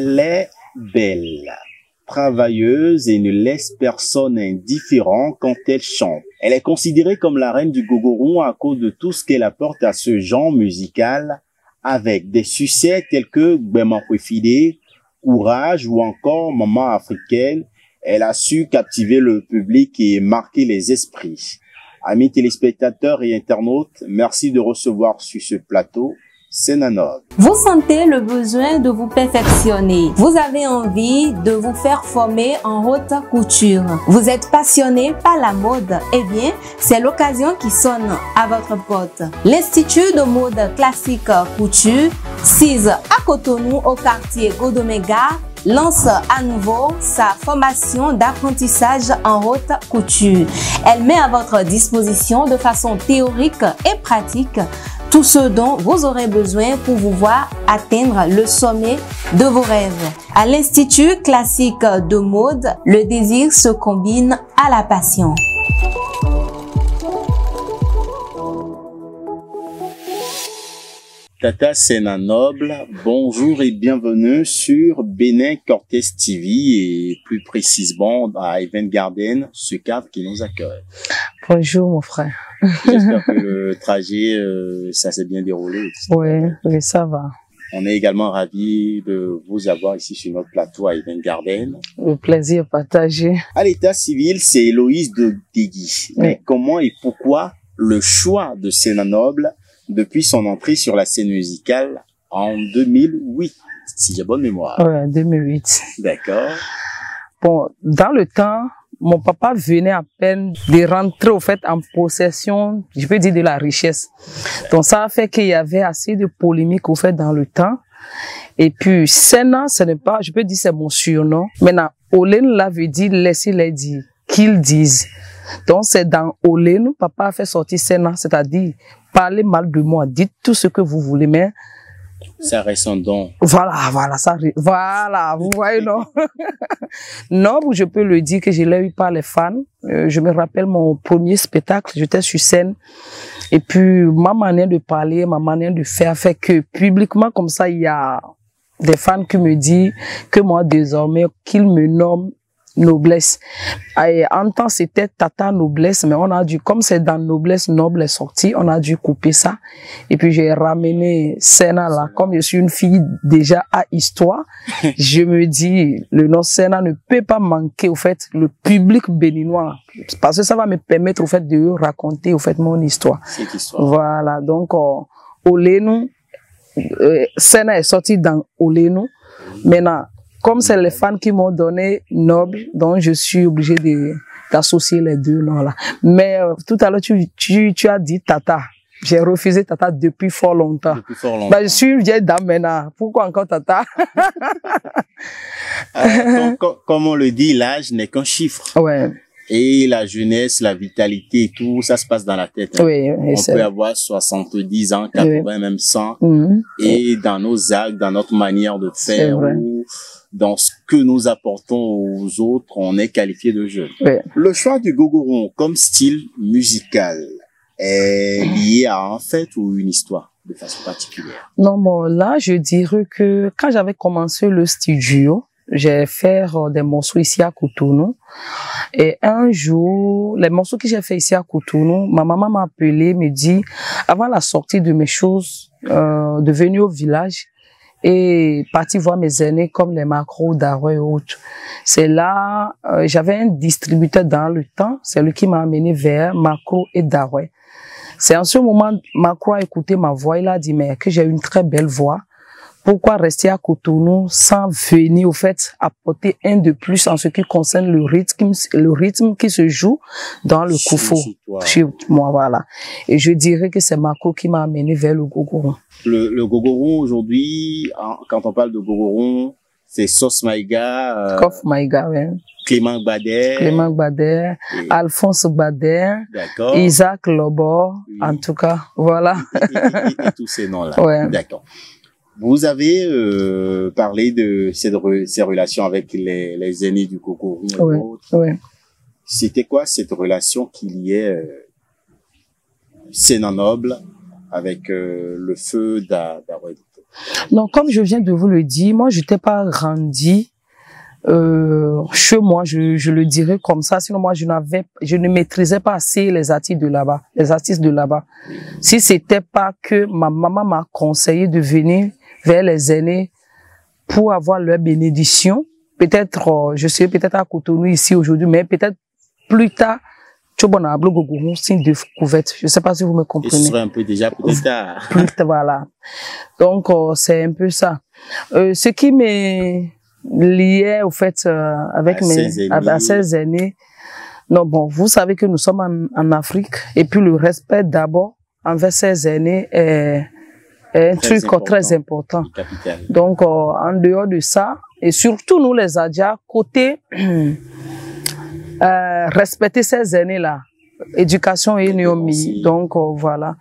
Elle est belle, travailleuse et ne laisse personne indifférent quand elle chante. Elle est considérée comme la reine du gogoron à cause de tout ce qu'elle apporte à ce genre musical, avec des succès tels que Bemakwefide, Courage ou encore Maman africaine. Elle a su captiver le public et marquer les esprits. Amis téléspectateurs et internautes, merci de recevoir sur ce plateau Sena Noble. Vous sentez le besoin de vous perfectionner. Vous avez envie de vous faire former en haute couture. Vous êtes passionné par la mode. Eh bien, c'est l'occasion qui sonne à votre porte. L'Institut de mode classique couture, SIS à Cotonou au quartier Godomega, lance à nouveau sa formation d'apprentissage en haute couture. Elle met à votre disposition de façon théorique et pratique tout ce dont vous aurez besoin pour vous voir atteindre le sommet de vos rêves. À l'Institut classique de mode, le désir se combine à la passion. Tata Sena Noble, bonjour et bienvenue sur Bénin Cortez TV et plus précisément à Event Garden, ce cadre qui nous accueille. Bonjour mon frère. J'espère que le trajet, ça s'est bien déroulé. Oui, ça va. On est également ravis de vous avoir ici sur notre plateau à Event Garden. Le plaisir partagé. À l'état civil, c'est Héloïse de Degui. Mais comment et pourquoi le choix de Sena Noble depuis son entrée sur la scène musicale en 2008, si j'ai bonne mémoire? Ouais, 2008. D'accord. Bon, dans le temps, mon papa venait à peine de rentrer au fait en possession, je peux dire, de la richesse. Donc ça a fait qu'il y avait assez de polémiques au fait dans le temps. Et puis Sena, ce n'est pas, je peux dire, c'est mon surnom. Maintenant, Olen là veut dire laissez-les dire, qu'ils disent. Donc c'est dans Olen, papa a fait sortir Sena, c'est-à-dire parlez mal de moi, dites tout ce que vous voulez, mais ça reste un don. Voilà, vous voyez, non? Non, je peux le dire que je l'ai eu par les fans. Je me rappelle mon premier spectacle, j'étais sur scène. Et puis, ma manière de parler, ma manière de faire fait que publiquement, comme ça, il y a des fans qui me disent que moi, désormais, qu'ils me nomment Noblesse. Et en temps, c'était Tata Noblesse, mais on a dû, comme c'est dans Noblesse, Noble est sorti, on a dû couper ça. Et puis, j'ai ramené Sena là. Comme je suis une fille déjà à histoire, je me dis, le nom Sena ne peut pas manquer, au fait, le public béninois. Parce que ça va me permettre, au fait, de raconter, au fait, mon histoire. Cette histoire. Voilà. Donc, Olenu, Sena est sorti dans Olenu. Maintenant, comme c'est les fans qui m'ont donné Noble, donc je suis obligée d'associer les deux noms là. Mais tout à l'heure, tu as dit Tata. J'ai refusé Tata depuis fort longtemps. Depuis fort longtemps. Bah, je suis une vieille dame maintenant. Pourquoi encore Tata? Comme on le dit, l'âge n'est qu'un chiffre. Ouais. Et la jeunesse, la vitalité et tout, ça se passe dans la tête. Hein. Oui, on peut avoir 70 ans, 80, même 100. Et dans nos actes, dans notre manière de faire, ou dans ce que nous apportons aux autres, on est qualifié de jeune. Le choix du gogoron comme style musical est lié à un fait ou une histoire de façon particulière? Non, bon, là, je dirais que quand j'avais commencé le studio, j'ai fait des morceaux ici à Cotonou. Et un jour, les morceaux que j'ai fait ici à Cotonou, ma maman m'a appelé, me dit, avant la sortie de mes choses, de venir au village et partir voir mes aînés comme les macros, Daroy et autres. C'est là, j'avais un distributeur dans le temps, c'est lui qui m'a amené vers Macro et Daroy. C'est en ce moment, Macro a écouté ma voix, il a dit, mais que j'ai une très belle voix. Pourquoi rester à Cotonou sans venir, au fait, apporter un de plus en ce qui concerne le rythme qui se joue dans le Koufou. Chez moi, voilà. Et je dirais que c'est Macro qui m'a amené vers le gogoron. Le gogoron, aujourd'hui, quand on parle de gogoron, c'est Sos Maïga. Kof Maïga, oui. Clément Bader. Alphonse Bader. Isaac Lobor. Oui. En tout cas, voilà. Et tous ces noms-là. Ouais. D'accord. Vous avez parlé de ces relations avec les aînés du gogoron. Oui. C'était quoi cette relation qui liait Sena Noble avec le feu d'Aroy? Non, comme je viens de vous le dire, moi, je n'étais pas grandi chez moi, je le dirais comme ça. Sinon, moi, je ne maîtrisais pas assez les artistes de là-bas, Si c'était pas que ma maman m'a conseillé de venir vers les aînés pour avoir leur bénédiction, peut-être, je serais peut-être à Cotonou ici aujourd'hui, mais peut-être plus tard, Tchobonablo Gogourou, signe de couverte. Je sais pas si vous me comprenez. Ce serait un peu déjà peut-être tard. Voilà. Donc, c'est un peu ça. Ce qui m'est lié, au fait, avec à ces aînés. Non, bon, vous savez que nous sommes en Afrique, et puis le respect d'abord envers ces aînés est un truc très important. Donc, en dehors de ça, et surtout nous les Adja, côté respecter ces aînés-là, éducation et néomie. Donc, voilà.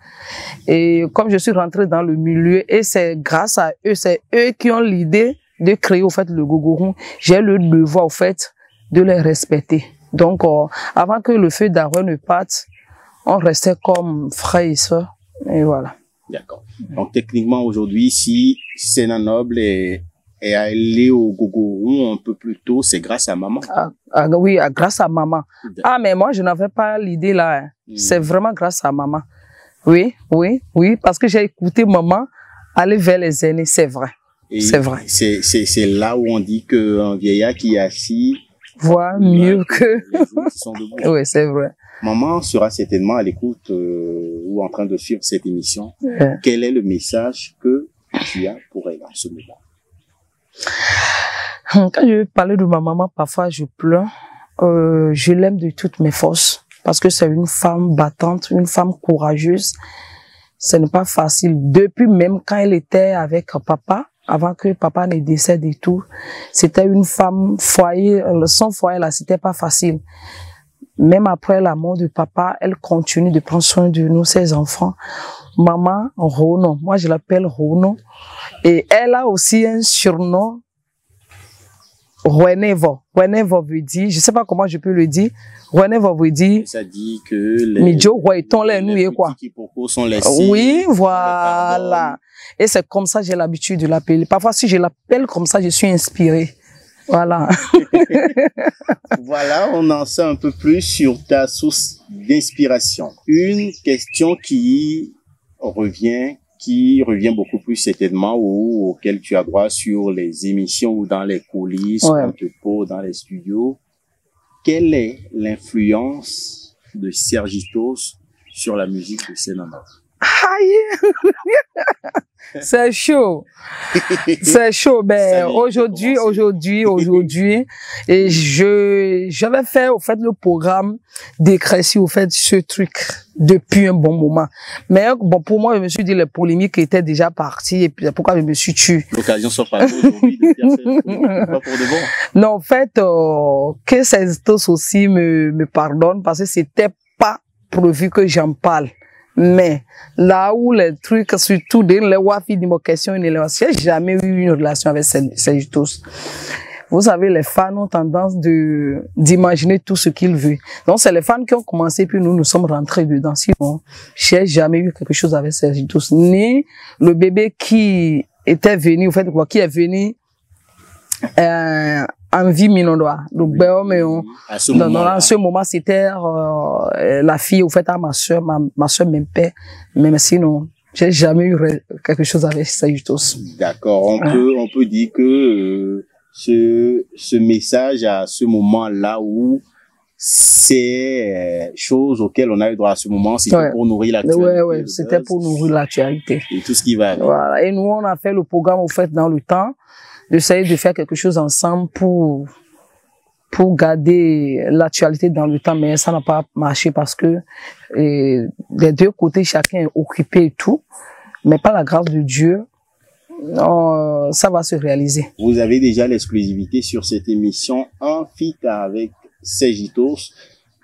Et comme je suis rentrée dans le milieu, et c'est grâce à eux, c'est eux qui ont l'idée de créer, au fait, le Gogoron. J'ai le devoir, au fait, de les respecter. Donc, avant que le feu d'arrêt ne parte, on restait comme frères et sœurs. Et voilà. D'accord. Donc, techniquement, aujourd'hui, si Sénat Noble est allé au Gogoron un peu plus tôt, c'est grâce à maman. Oui, grâce à maman. Ah, mais moi, je n'avais pas l'idée là. C'est vraiment grâce à maman. Oui, parce que j'ai écouté maman aller vers les aînés, c'est vrai. C'est vrai. C'est là où on dit qu'un vieillard qui est assis voit mieux que les autres qui sont debout. Oui, c'est vrai. Maman sera certainement à l'écoute ou en train de suivre cette émission. Quel est le message que tu as pour elle en ce moment? Quand je parlais de ma maman, parfois je pleure. Je l'aime de toutes mes forces parce que c'est une femme battante, une femme courageuse. Ce n'est pas facile. Depuis même quand elle était avec papa, avant que papa ne décède et tout, c'était une femme foyer. Son foyer là, c'était pas facile. Même après la mort de papa, elle continue de prendre soin de nous, ses enfants. Maman Rono, moi je l'appelle Rono. Et elle a aussi un surnom, Renevo. Renevo veut dire, je sais pas comment je peux le dire. Renevo veut dire. Ça dit que les petits sont laissés. Oui, voilà. Et c'est comme ça que j'ai l'habitude de l'appeler. Parfois, si je l'appelle comme ça, je suis inspirée. Voilà. Voilà, on en sait un peu plus sur ta source d'inspiration. Une question qui revient beaucoup plus certainement ou auquel tu as droit sur les émissions ou dans les coulisses, on te pose dans les studios. Quelle est l'influence de Sergitos sur la musique de Sénat Noble? C'est chaud. C'est chaud. Ben, aujourd'hui, et j'avais fait, au fait, le programme d'écrire, au fait, ce truc depuis un bon moment. Mais, bon, pour moi, je me suis dit, les polémiques étaient déjà parties, et puis, pourquoi je me suis tué? L'occasion soit pas aujourd'hui de faire cette pas pour de bon. Non, en fait, que Sergitos aussi me pardonne, parce que c'était pas prévu que j'en parle. Mais là où les trucs, surtout des les wafi de ma question, j'ai jamais eu une relation avec Sergitos. Vous savez, les fans ont tendance d'imaginer tout ce qu'ils veulent. Donc c'est les fans qui ont commencé, puis nous sommes rentrés dedans. Sinon, j'ai jamais eu quelque chose avec Sergitos. Ni le bébé qui était venu, en fait, quoi, qui est venu en vie minondoa. Donc, à ce moment, c'était la fille, au fait, à ma soeur même père. Mais sinon, j'ai jamais eu quelque chose avec Sergitos. D'accord. On peut dire que ce message à ce moment-là où c'est choses auxquelles on a eu droit à ce moment, c'était pour nourrir l'actualité. Ouais, c'était pour nourrir l'actualité. Et tout ce qui va avec. Voilà. Et nous, on a fait le programme, au fait, dans le temps, d'essayer de faire quelque chose ensemble pour garder l'actualité dans le temps, mais ça n'a pas marché parce que des deux côtés, chacun est occupé et tout, mais par la grâce de Dieu, ça va se réaliser. Vous avez déjà l'exclusivité sur cette émission, un feat avec Sergitos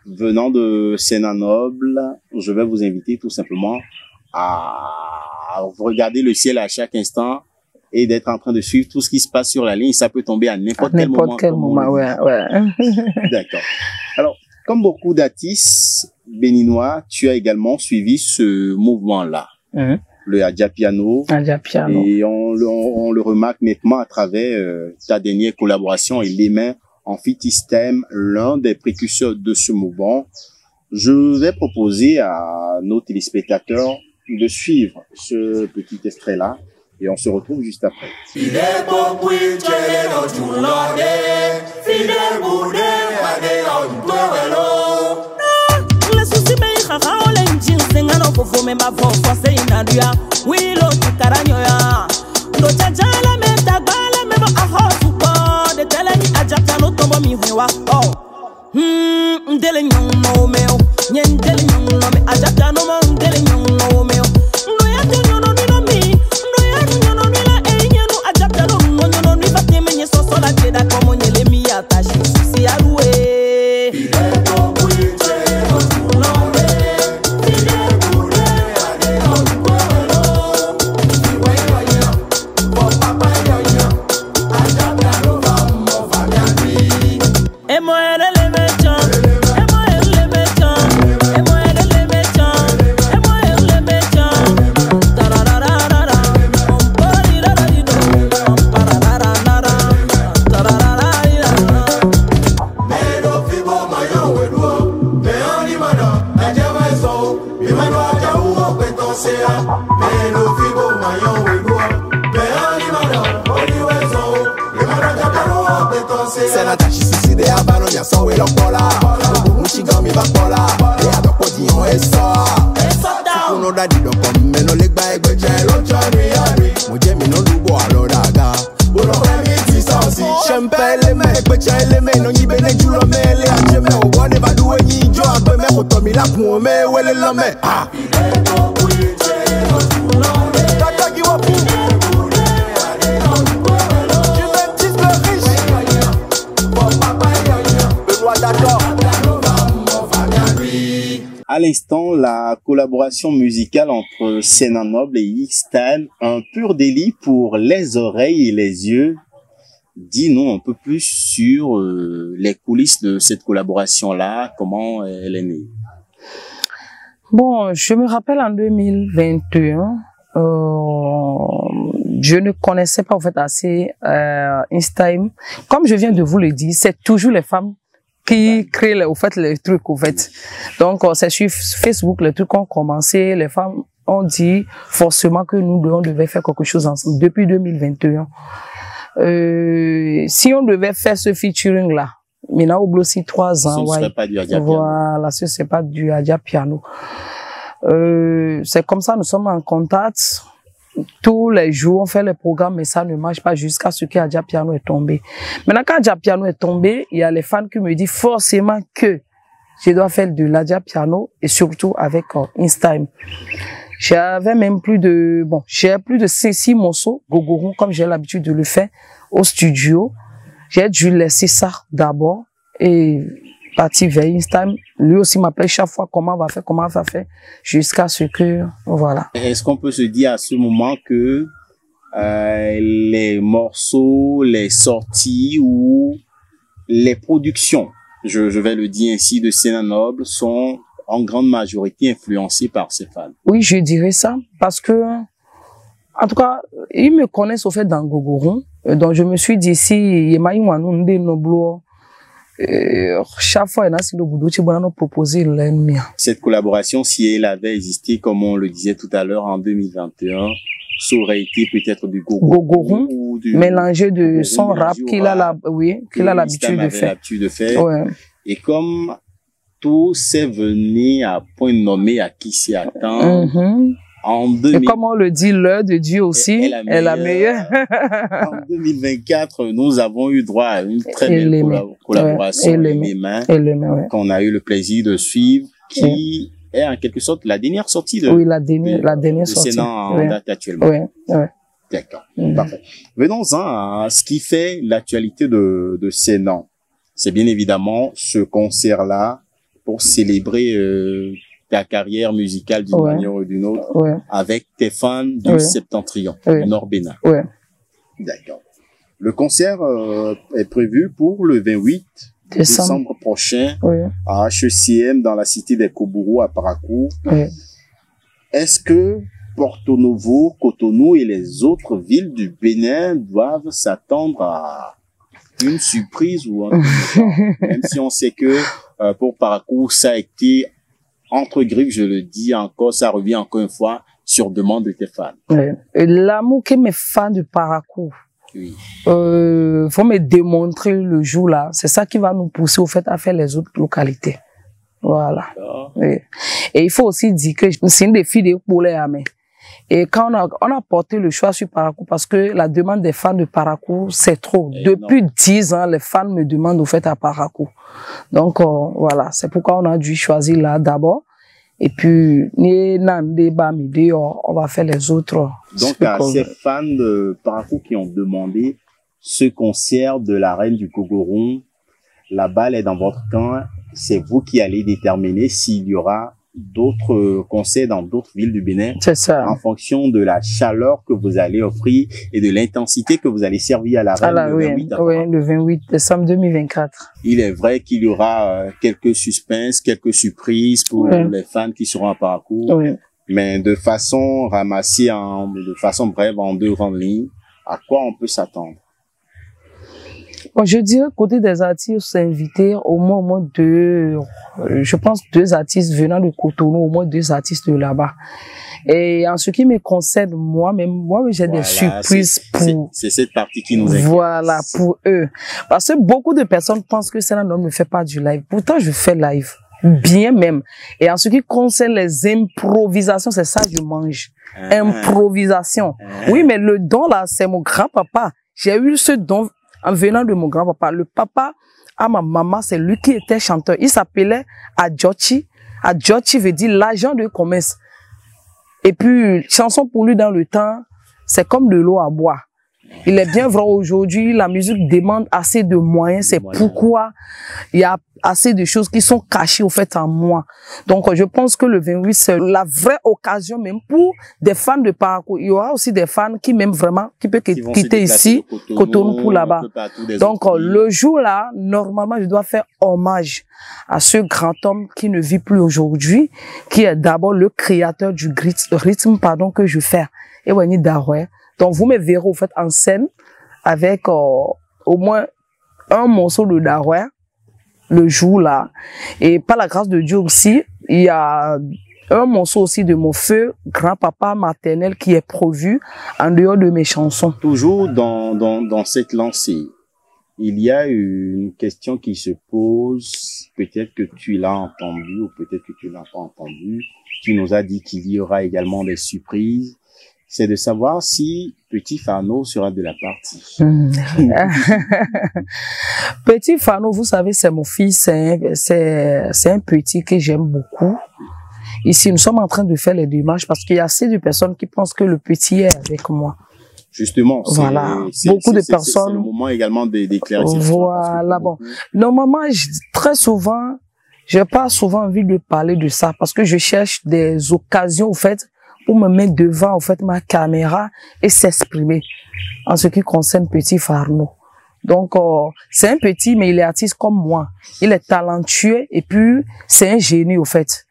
venant de Sénat Noble. Je vais vous inviter tout simplement à regarder le ciel à chaque instant et d'être en train de suivre tout ce qui se passe sur la ligne. Ça peut tomber à n'importe quel moment. Ouais. D'accord. Alors, comme beaucoup d'artistes béninois, tu as également suivi ce mouvement-là. Le le Adjapiano. Adjapiano. Et on le remarque nettement à travers ta dernière collaboration et les mains Amphitystem, l'un des précurseurs de ce mouvement. Je vais proposer à nos téléspectateurs de suivre ce petit extrait-là et on se retrouve juste après. À l'instant, la collaboration musicale entre Sénat Noble et X-Time, un pur délit pour les oreilles et les yeux. Dis-nous un peu plus sur les coulisses de cette collaboration-là, comment elle est née. Bon, je me rappelle en 2021, je ne connaissais pas en fait assez X-Time. Comme je viens de vous le dire, c'est toujours les femmes qui créent les trucs en fait. Donc c'est sur Facebook les trucs ont commencé, les femmes ont dit forcément que nous devait faire quelque chose ensemble depuis 2021. Si on devait faire ce featuring là, maintenant au aussi 3 ans, ce serait pas du Adjapiano. Voilà, ce c'est pas du Adjapiano. C'est comme ça, nous sommes en contact. Tous les jours, on fait les programmes, mais ça ne marche pas jusqu'à ce que Adjapiano est tombé. Maintenant, quand Adjapiano est tombé, il y a les fans qui me disent forcément que je dois faire de l'Adjapiano et surtout avec X-Time. J'avais même j'ai plus de 6 morceaux, Gogoron, comme j'ai l'habitude de le faire au studio. J'ai dû laisser ça d'abord et partir vers X-Time. Lui aussi m'appelait chaque fois comment on va faire, jusqu'à ce que, voilà. Est-ce qu'on peut se dire à ce moment que les morceaux, les sorties ou les productions, je vais le dire ainsi, de Sénat Noble sont en grande majorité influencés par ses fans? Oui, je dirais ça, parce que, en tout cas, ils me connaissent au fait dans Gogoron, donc je me suis dit, si chaque fois, il y a si le boudou, tu vas nous proposer l'ennemi. Cette collaboration, si elle avait existé, comme on le disait tout à l'heure, en 2021, ça aurait été peut-être du Gogoron ou du mélangé de son rap qu'il a l'habitude de faire. Ouais. Et comme tout s'est venu à point nommé à qui s'y attend, en 2000... Et comme on le dit, l'heure de Dieu aussi est la meilleure. En 2024, nous avons eu droit à une très belle collaboration Les Mains, qu'on a eu le plaisir de suivre, qui est en quelque sorte la dernière sortie de la dernière sortie. Sénat en date actuellement. D'accord, parfait. Venons-en à ce qui fait l'actualité de Sénat. C'est bien évidemment ce concert-là pour célébrer ta carrière musicale d'une manière ou d'une autre, avec tes fans du Septentrion, du Nord-Bénin. D'accord. Le concert est prévu pour le 28 décembre prochain à HECM dans la cité des Kobourou à Parakou. Est-ce que Porto Novo, Cotonou et les autres villes du Bénin doivent s'attendre à une surprise ou un truc genre. Même si on sait que pour Parakou, ça a été entre griffes, je le dis encore, ça revient encore une fois sur demande de tes fans. Ouais. L'amour que mes fans de Parakou Oui. faut me démontrer le jour là. C'est ça qui va nous pousser au fait à faire les autres localités. Voilà. Et il faut aussi dire que c'est une défi de pour les amis. Et quand on a porté le choix sur Parakou parce que la demande des fans de Parakou, c'est trop. Depuis 10 ans, les fans me demandent au fait à Parakou. Donc, voilà. C'est pourquoi on a dû choisir là d'abord. Et puis, on va faire les autres. Donc, à ces fans de Parakou qui ont demandé ce concert de la Reine du Gogoron, la balle est dans votre camp. C'est vous qui allez déterminer s'il y aura d'autres concerts dans d'autres villes du Bénin. C'est ça. En fonction de la chaleur que vous allez offrir et de l'intensité que vous allez servir à la Reine le 28 oui, le 28 décembre 2024. Il est vrai qu'il y aura quelques suspens, quelques surprises pour les fans qui seront à Parakou. Oui. Mais de façon ramassée, de façon brève, en 2 grandes lignes, à quoi on peut s'attendre? Bon, je dirais côté des artistes invités, au moins 2, je pense 2 artistes venant de Cotonou, au moins 2 artistes de là-bas. Et en ce qui me concerne, moi j'ai des surprises pour... C'est cette partie qui nous inquiète. Voilà, pour eux. Parce que beaucoup de personnes pensent que Sena Nom ne fait pas du live. Pourtant, je fais live. Bien même. Et en ce qui concerne les improvisations, c'est ça que je mange. Improvisation. Oui, mais le don là, c'est mon grand-papa. J'ai eu ce don en venant de mon grand-papa. Le papa à ma maman, c'est lui qui était chanteur. Il s'appelait Adjochi. Adjochi veut dire l'agent de commerce. Et puis, chanson pour lui dans le temps, c'est comme de l'eau à boire. Il est bien vrai aujourd'hui, la musique demande assez de moyens. C'est pourquoi il y a assez de choses qui sont cachées au fait en moi. Donc, je pense que le 28, c'est la vraie occasion même pour des fans de Parakou. Il y aura aussi des fans qui même vraiment, qui peuvent quitter ici, Cotonou pour là-bas. Donc, le jour là, normalement, je dois faire hommage à ce grand homme qui ne vit plus aujourd'hui, qui est d'abord le créateur du rythme, que je fais. Et Wani Daroué. Donc, vous me verrez, au fait, en scène, avec, au moins un morceau de Daroué, le jour là. Et par la grâce de Dieu aussi, il y a un morceau aussi de mon feu grand-papa maternel qui est prévu en dehors de mes chansons. Toujours dans cette lancée, il y a une question qui se pose, peut-être que tu l'as entendu ou peut-être que tu l'as pas entendu. Tu nous as dit qu'il y aura également des surprises. C'est de savoir si Petit Fano sera de la partie. Petit Fano, vous savez, c'est mon fils, c'est un petit que j'aime beaucoup. Ici, nous sommes en train de faire les démarches parce qu'il y a assez de personnes qui pensent que le petit est avec moi. Justement, voilà. Beaucoup de personnes. C'est le moment également d'éclaircir. Voilà, bon. Normalement, très souvent, j'ai pas souvent envie de parler de ça parce que je cherche des occasions, au fait, pour me mettre devant, en fait, ma caméra et s'exprimer en ce qui concerne Petit Fano. Donc, c'est un petit, mais il est artiste comme moi. Il est talentueux et puis, c'est un génie, au fait.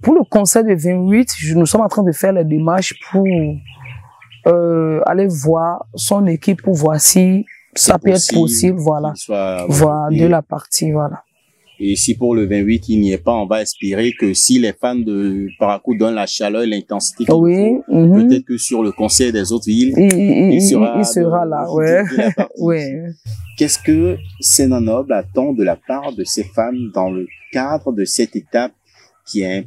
Pour le concert de 28, nous sommes en train de faire les démarches pour aller voir son équipe pour voir si ça peut être possible, voilà. Voilà, de la partie, voilà. Et si pour le 28, il n'y est pas, on va espérer que si les fans de Parakou donnent la chaleur et l'intensité, peut-être que sur le concert des autres villes, il sera là, ouais. Ouais. Qu'est-ce que Sena Noble attend de la part de ses fans dans le cadre de cette étape qui est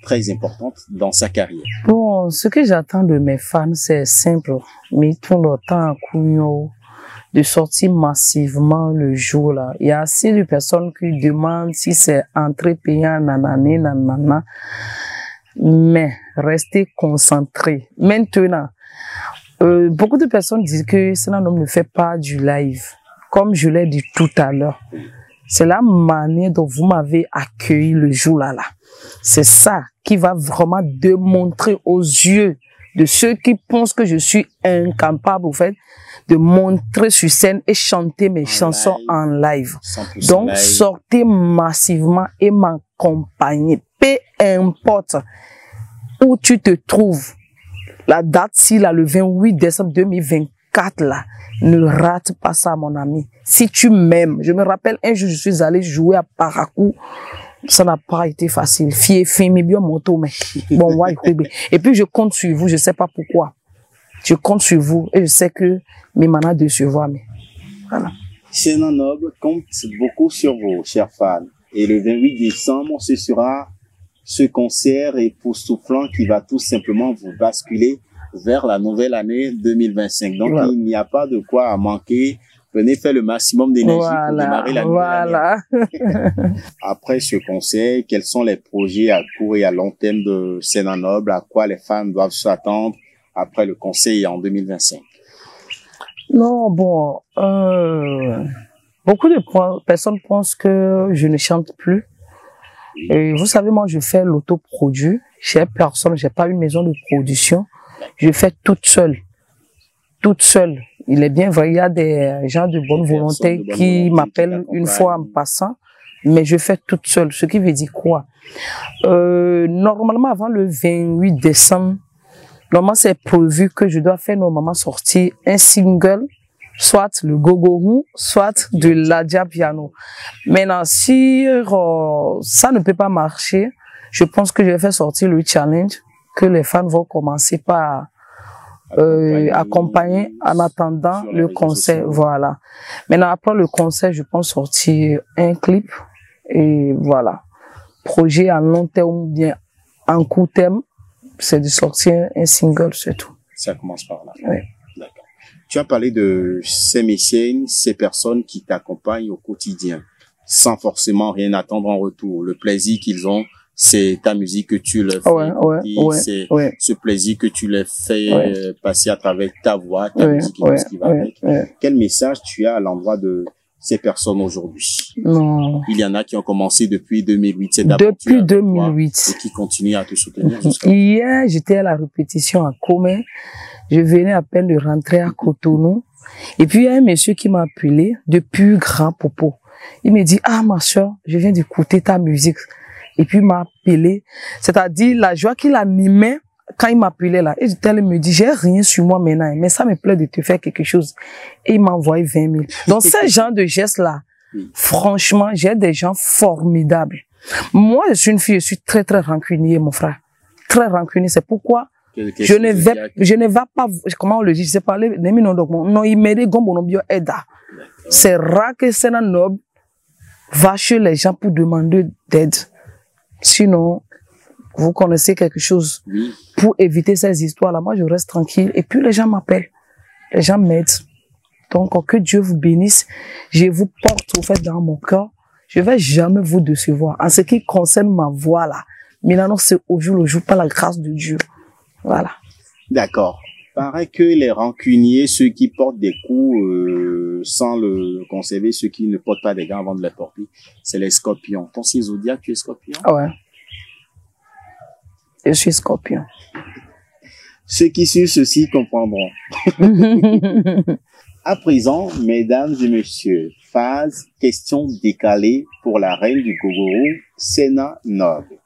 très importante dans sa carrière? Bon, ce que j'attends de mes fans, c'est simple. Mais tout le temps à Kounyo, de sortir massivement le jour là. Il y a assez de personnes qui demandent si c'est entrée payant, nanana. Mais restez concentrés. Maintenant, beaucoup de personnes disent que Sena Noble ne fait pas du live. Comme je l'ai dit tout à l'heure. C'est la manière dont vous m'avez accueilli le jour là. C'est ça qui va vraiment démontrer aux yeux de ceux qui pensent que je suis incapable, en fait, de montrer sur scène et chanter mes chansons en live. Donc, sortez massivement et m'accompagnez. Peu importe où tu te trouves, La date-ci, là, le 28 décembre 2024, là, ne rate pas ça, mon ami. Si tu m'aimes, je me rappelle, un jour, je suis allée jouer à Parakou. Ça n'a pas été facile. Bien moto, mais bon, ouais, et puis je compte sur vous, je sais pas pourquoi. Je compte sur vous et je sais que mes manas de se voir, mais voilà. Sena Noble compte beaucoup sur vous, chers fans. Et le 28 décembre, ce sera ce concert époustouflant qui va tout simplement vous basculer vers la nouvelle année 2025. Donc, voilà. Il n'y a pas de quoi à manquer. Venez faire le maximum d'énergie pour démarrer la nouvelle année. Après ce concert, quels sont les projets à court et à long terme de Sena Noble? À quoi les fans doivent s'attendre après le concert en 2025? Non, bon, beaucoup de personnes pensent que je ne chante plus. Et vous savez, moi, je fais l'autoproduit. J'ai personne, j'ai pas une maison de production. Je fais toute seule. Toute seule. Il est bien vrai, il y a des gens de bonne volonté qui m'appellent une fois en passant, mais je fais toute seule. Ce qui veut dire quoi? Normalement, avant le 28 décembre, normalement, c'est prévu que je dois faire normalement sortir un single, soit le Gogorou, soit de l'Adja Piano. Maintenant, si ça ne peut pas marcher, je pense que je vais faire sortir le challenge que les fans vont commencer par accompagner en attendant le concert. Voilà. Maintenant, après le concert, je pense sortir un clip et voilà. Projet à long terme ou bien en court terme, c'est de sortir un single, c'est tout. Ça commence par là. Oui. D'accord. Tu as parlé de ces mécènes, ces personnes qui t'accompagnent au quotidien, sans forcément rien attendre en retour. Le plaisir qu'ils ont, c'est ta musique que tu leur fais, c'est ce plaisir que tu leur fais passer à travers ta voix, ta musique et tout ce qui va avec. Quel message tu as à l'endroit de ces personnes aujourd'hui? Non. Il y en a qui ont commencé depuis 2008, c'est depuis 2008 et qui continuent à te soutenir jusqu'à hier, j'étais à la répétition à Comé. Je venais à peine de rentrer à Cotonou. Et puis, il y a un monsieur qui m'a appelé depuis Grand Popo. Il me dit, ah, ma soeur, je viens d'écouter ta musique. Et puis, il m'a appelé. C'est-à-dire, la joie qu'il animait quand il m'appelait là. Et il me dit, j'ai rien sur moi maintenant, mais ça me plaît de te faire quelque chose. Et il m'a envoyé 20 000. Donc, ce genre de gestes-là, franchement, j'ai des gens formidables. Moi, je suis une fille, je suis très, très rancunier, mon frère. Très rancunier. C'est pourquoi je ne vais pas, comment on le dit, je sais pas, non, il m'a dit, c'est rare que Sena Noble va chez les gens pour demander d'aide. Sinon, vous connaissez quelque chose. Pour éviter ces histoires-là, moi, je reste tranquille. Et puis, les gens m'appellent. Les gens m'aident. Donc, que Dieu vous bénisse. Je vous porte, au fait, dans mon cœur. Je vais jamais vous décevoir. En ce qui concerne ma voix, là, maintenant, c'est au jour le jour, par la grâce de Dieu. Voilà. D'accord. Paraît que les rancuniers, ceux qui portent des coups sans le conserver, ceux qui ne portent pas des gants avant de les porter, c'est les scorpions. Ton signe zodiaque, tu es scorpion? Ouais. Je suis scorpion. Ceux qui suivent ceci comprendront. À présent, mesdames et messieurs, phase question décalée pour la reine du Gogorou, Sena Noble.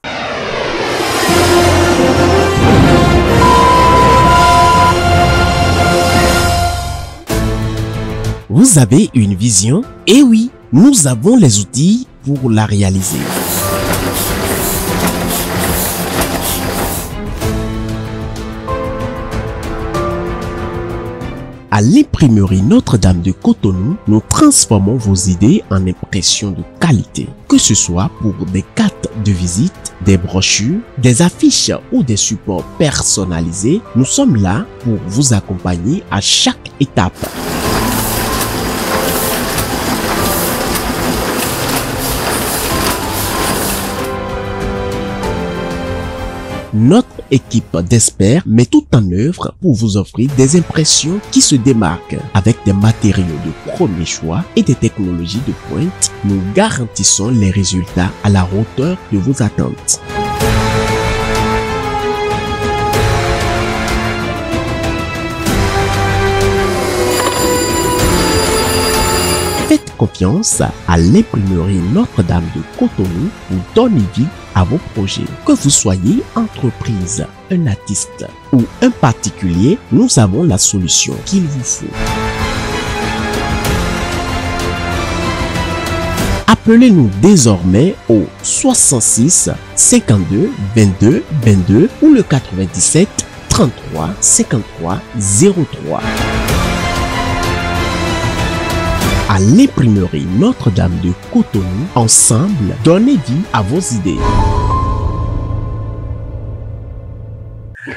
Vous avez une vision? Eh oui, nous avons les outils pour la réaliser. À l'imprimerie Notre-Dame de Cotonou, nous transformons vos idées en impressions de qualité. Que ce soit pour des cartes de visite, des brochures, des affiches ou des supports personnalisés, nous sommes là pour vous accompagner à chaque étape. Notre équipe d'experts met tout en œuvre pour vous offrir des impressions qui se démarquent. Avec des matériaux de premier choix et des technologies de pointe, nous garantissons les résultats à la hauteur de vos attentes. Faites confiance à l'imprimerie Notre-Dame de Cotonou pour donner vie à vos projets. Que vous soyez entreprise, un artiste ou un particulier, nous avons la solution qu'il vous faut. Appelez-nous désormais au 66 52 22 22 ou le 97 33 53 03. À l'imprimerie Notre-Dame de Cotonou, ensemble, donnez vie à vos idées.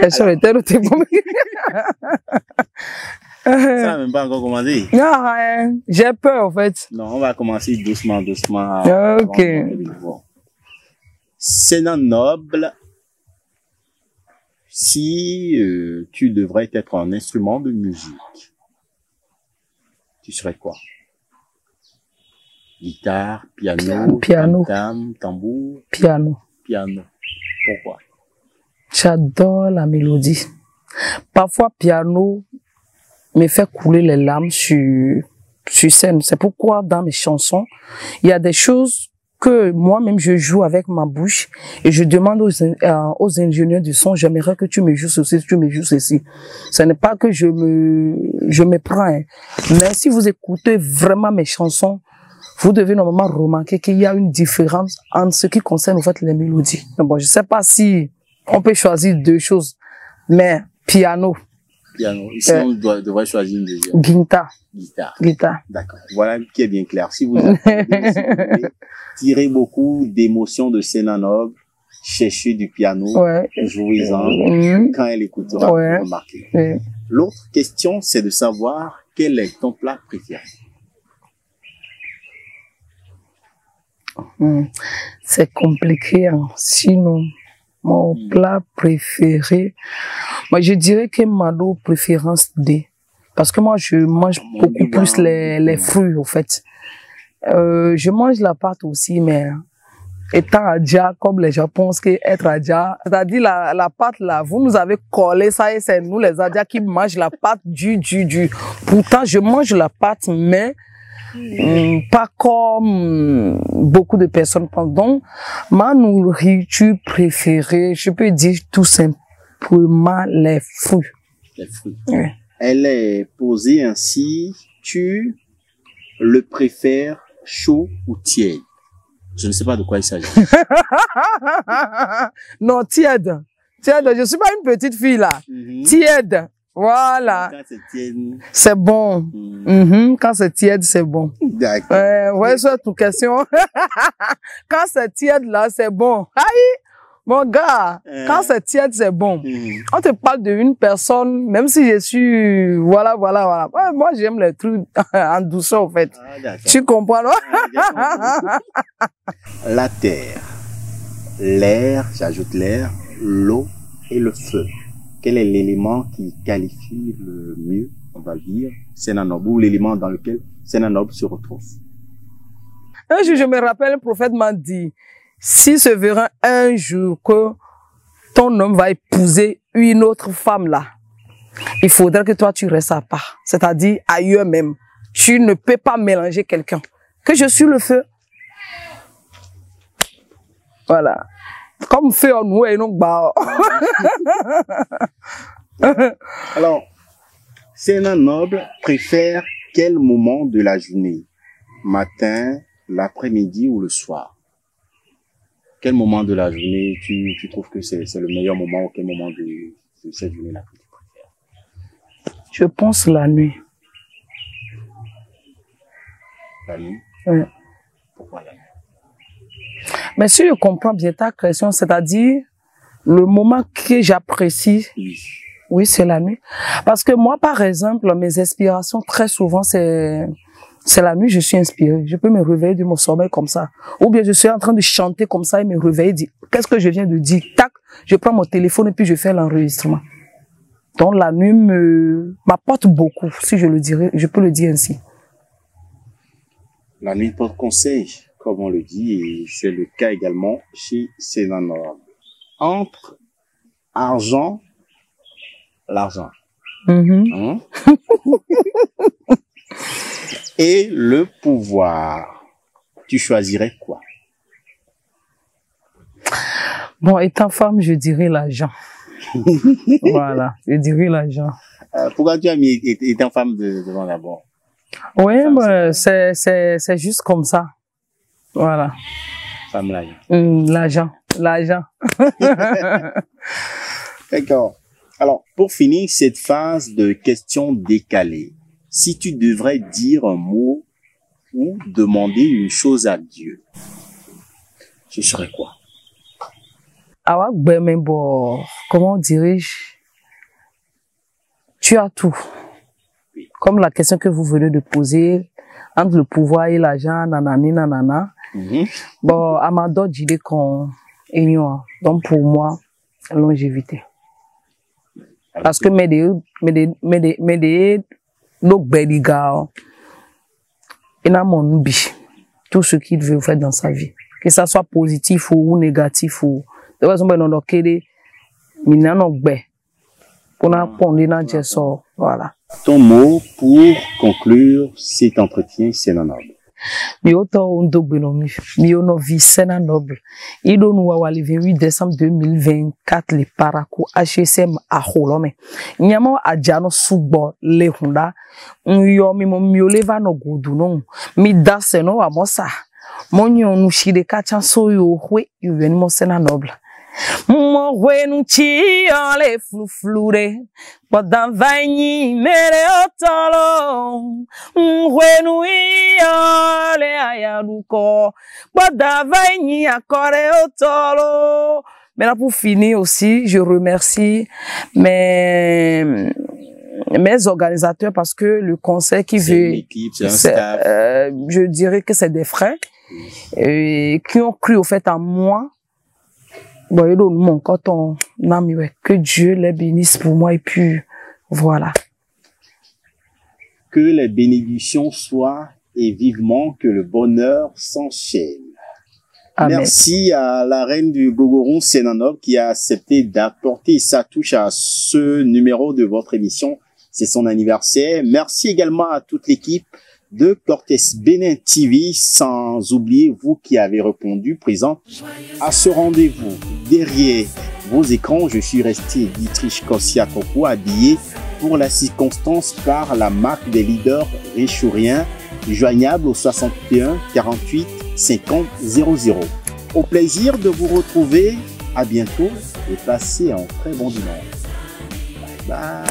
Ça n'a même pas encore commencé. Non, j'ai peur en fait. Non, on va commencer doucement. Ok. Sénat noble, si tu devrais être un instrument de musique, tu serais quoi? Guitare, piano, tam-tam, tambour? Piano. Pourquoi? J'adore la mélodie. Parfois, piano me fait couler les larmes sur scène. C'est pourquoi dans mes chansons, il y a des choses que moi-même je joue avec ma bouche et je demande aux ingénieurs du son, j'aimerais que tu me joues ceci, tu me joues ceci. Ce n'est pas que je me prends, hein. Mais si vous écoutez vraiment mes chansons, vous devez normalement remarquer qu'il y a une différence en ce qui concerne en fait les mélodies. Mais bon, je sais pas si on peut choisir deux choses, mais piano. Ici, on devrait choisir une deuxième. Guitare. D'accord. Voilà qui est bien clair. Si vous attendez, si vous voulez tirer beaucoup d'émotions de Sénat noble, cherchez du piano, jouez-en. Quand elle écoutera, vous remarquez. L'autre question, c'est de savoir quel est ton plat préféré. C'est compliqué, hein. Sinon, mon plat préféré, moi je dirais que ma préférence D. Parce que moi je mange beaucoup plus les fruits, au fait. Je mange la pâte aussi, mais étant adja, comme les gens pensent qu'être adja, c'est-à-dire la pâte là, vous nous avez collé ça et c'est nous les adja qui mangent la pâte du. Pourtant, je mange la pâte, mais pas comme beaucoup de personnes pensent. Donc, ma nourriture préférée, je peux dire tout simplement les fruits. Les fruits. Ouais. Elle est posée ainsi, tu le préfères chaud ou tiède? Je ne sais pas de quoi il s'agit. Non, tiède. Tiède, je suis pas une petite fille là. Tiède. Voilà. Quand c'est tiède, c'est bon. Quand c'est tiède, c'est bon. D'accord. Ouais, c'est toute question. Quand c'est tiède là, c'est bon. Aïe! Mon gars, quand c'est tiède, c'est bon. On te parle d'une personne, même si je suis, voilà. Ouais, moi, j'aime les trucs en douceur, en fait. Tu comprends, non? La terre, l'air, j'ajoute l'air, l'eau et le feu. Quel est l'élément qui qualifie le mieux, on va dire, Sénat noble, ou l'élément dans lequel Sénat noble se retrouve? Un jour, je me rappelle, le prophète m'a dit, si se verra un jour que ton homme va épouser une autre femme là, il faudrait que toi tu restes à part, c'est-à-dire ailleurs même. Tu ne peux pas mélanger quelqu'un. Que je suis le feu. Voilà. Comme feu en nous et non bah. Alors, Sénat noble préfère quel moment de la journée? Matin, l'après-midi ou le soir? Quel moment de la journée tu trouves que c'est le meilleur moment, ou quel moment de cette journée-là que tu préfères? Je pense la nuit. La nuit? Oui. Pourquoi la nuit? Mais si je comprends bien ta question, c'est-à-dire le moment que j'apprécie, oui, c'est la nuit. Parce que moi, par exemple, mes inspirations, très souvent, c'est la nuit, je suis inspirée. Je peux me réveiller de mon sommeil comme ça. Ou bien je suis en train de chanter comme ça et me réveiller, dire, qu'est-ce que je viens de dire? Tac, je prends mon téléphone et puis je fais l'enregistrement. Donc la nuit m'apporte beaucoup, si je le dirais, je peux le dire ainsi. La nuit porte conseil, comme on le dit, et c'est le cas également chez Sénat noble. Entre l'argent, et le pouvoir, tu choisirais quoi? Bon, étant femme, je dirais l'argent. Voilà, je dirais l'argent. Pourquoi tu as mis étant femme devant d'abord? Oui, c'est juste comme ça. Voilà. Femme l'argent. L'argent. D'accord. Alors, pour finir cette phase de questions décalées, si tu devrais dire un mot ou demander une chose à Dieu, ce serait quoi? Ah ouais, mais bon, comment dirais-je? Tu as tout. Comme la question que vous venez de poser, entre le pouvoir et l'argent, nanani, nanana. Bon, à ma d'autres idées qu'on ignore. Donc pour moi, longévité. Parce que tout ce qu'il veut faire dans sa vie, que ça soit positif ou négatif ou de façon voilà. Ton mot pour conclure cet entretien sénanoble. Il donne le 28 décembre 2024 les parakou HSM à Holome. Nyama adjano subo le hunda. Yo mi mo miole va no guduno. Mi dase no amosa. Monyo nushide kachan soyo hwe yuven mo sénanoble. Mo hwe chi ale fluflure. Podan vaini mere otolo. Hwe ale ayaruko. Podan vaini akore otolo. Maintenant pour finir aussi, je remercie mes organisateurs parce que le conseil qui veut, je dirais que c'est des frères qui ont cru au fait en moi. Bon, quand on a mis que Dieu les bénisse pour moi et puis voilà. Que les bénédictions soient et vivement que le bonheur s'enchaîne. Amen. Merci à la reine du Gogoron Sénanoble qui a accepté d'apporter sa touche à ce numéro de votre émission. C'est son anniversaire. Merci également à toute l'équipe de Cortes Bénin TV, sans oublier vous qui avez répondu présent à ce rendez-vous. Derrière vos écrans, je suis resté Dietrich Kossia Koko, habillé pour la circonstance par la marque des leaders réchouriens, joignable au 61 48 50 00. Au plaisir de vous retrouver. À bientôt et passez un très bon dimanche. Bye bye.